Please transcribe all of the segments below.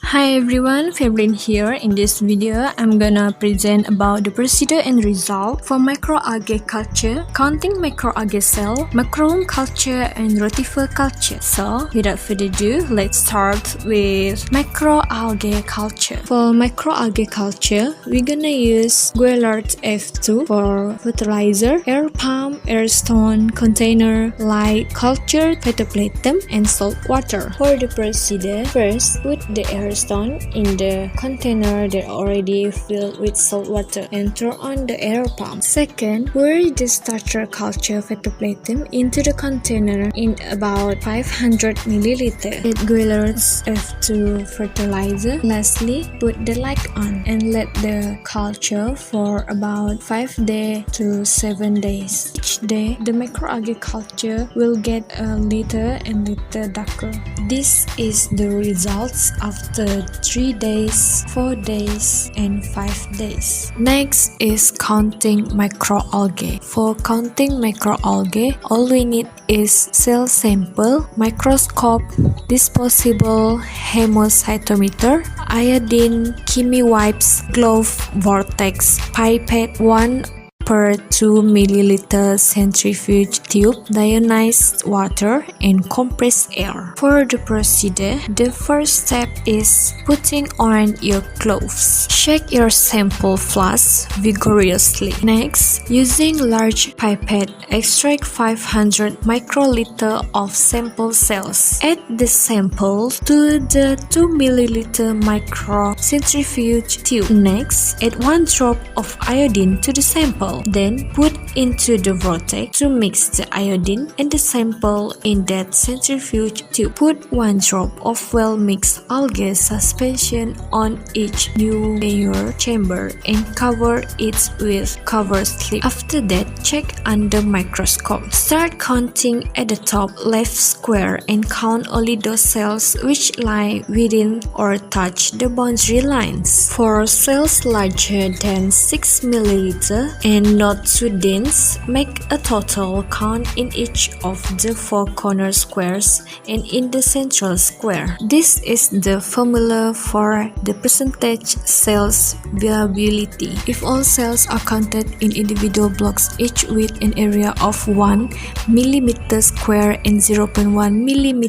Hi everyone, Febrin here. In this video, I'm gonna present about the procedure and result for microalgae culture, counting microalgae cell, macroome culture, and rotifer culture. So, without further ado, let's start with microalgae culture. For microalgae culture, we're gonna use Gaillard F2 for fertilizer, air pump, air stone, container, light, cultured phytoplankton, and salt water. For the procedure, first put the air stone in the container that already filled with salt water and turn on the air pump. Second, pour the starter culture phytoplankton into the container in about 500 ml. Add Gaillard's F2 fertilizer. Lastly, put the light on and let the culture for about 5 days to 7 days. Each day, the microalgae culture will get a little and little darker. This is the results after 3 days, 4 days, and 5 days. Next is counting microalgae. For counting microalgae, all we need is cell sample, microscope, disposable hemocytometer, iodine, chemi wipes, glove, vortex, pipette, 1/2 ml centrifuge tube, deionized water, and compressed air. For the procedure, the first step is putting on your gloves. Shake your sample flask vigorously. Next, using large pipette, extract 500 microliter of sample cells. Add the sample to the 2 ml micro centrifuge tube. Next, add 1 drop of iodine to the sample. Then put into the vortex to mix the iodine and the sample in that centrifuge tube. Put 1 drop of well-mixed algae suspension on each new layer chamber and cover it with cover slip. After that, check under microscope. Start counting at the top left square and count only those cells which lie within or touch the boundary lines. For cells larger than 6 ml and not too dense, make a total count in each of the 4 corner squares and in the central square. This is the formula for the percentage cells viability. If all cells are counted in individual blocks, each with an area of 1 mm square and 0.1 mm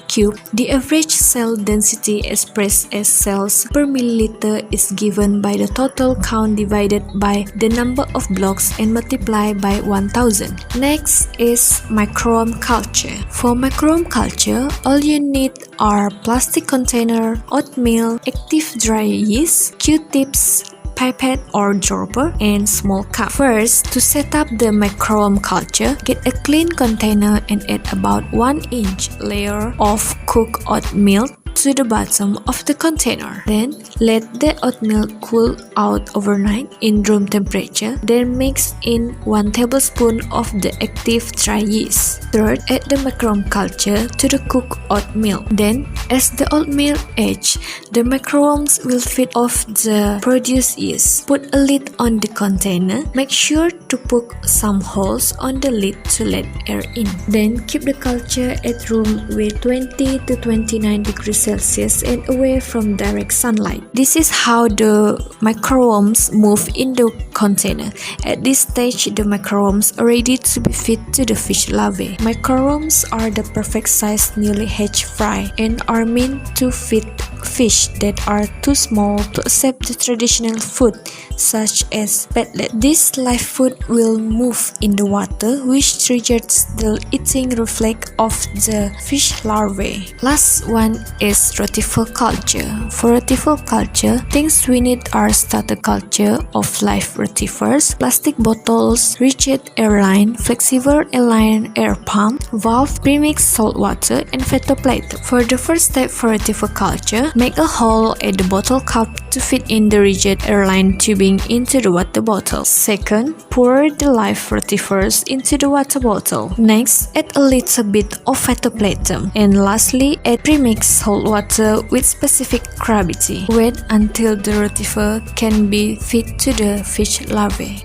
cube, the average cell density expressed as cells per milliliter is given by the total count divided by the number of blocks and multiply by 1000. Next is macroome culture. For macroome culture, all you need are plastic container, oatmeal, active dry yeast, Q-tips, pipette or dropper, and small cup. First, to set up the macroome culture, get a clean container and add about 1-inch layer of cooked oatmeal to the bottom of the container. Then, let the oatmeal cool out overnight in room temperature. Then mix in 1 tablespoon of the active dry yeast. Third, add the macroome culture to the cooked oatmeal. Then, as the oatmeal ages, the macroomes will feed off the produced yeast. Put a lid on the container. Make sure to poke some holes on the lid to let air in. Then, keep the culture at room with 20 to 29 degrees Celsius and away from direct sunlight. This is how the microomes move in the container. At this stage, the microomes are ready to be fed to the fish larvae. Microomes are the perfect size newly hatched fry and are meant to feed fish that are too small to accept the traditional food such as pellet. This live food will move in the water, which triggers the eating reflex of the fish larvae. Last one is rotifer culture. For rotifer culture, things we need are starter culture of live rotifers, plastic bottles, rigid airline, flexible airline air pump, valve, premixed salt water, and phytoplankton. For the first step for rotifer culture, make a hole at the bottle cap to fit in the rigid airline tubing into the water bottle. Second, pour the live rotifers into the water bottle. Next, add a little bit of phytoplankton. And lastly, add premixed salt water with specific gravity. Wait until the rotifer can be fed to the fish larvae.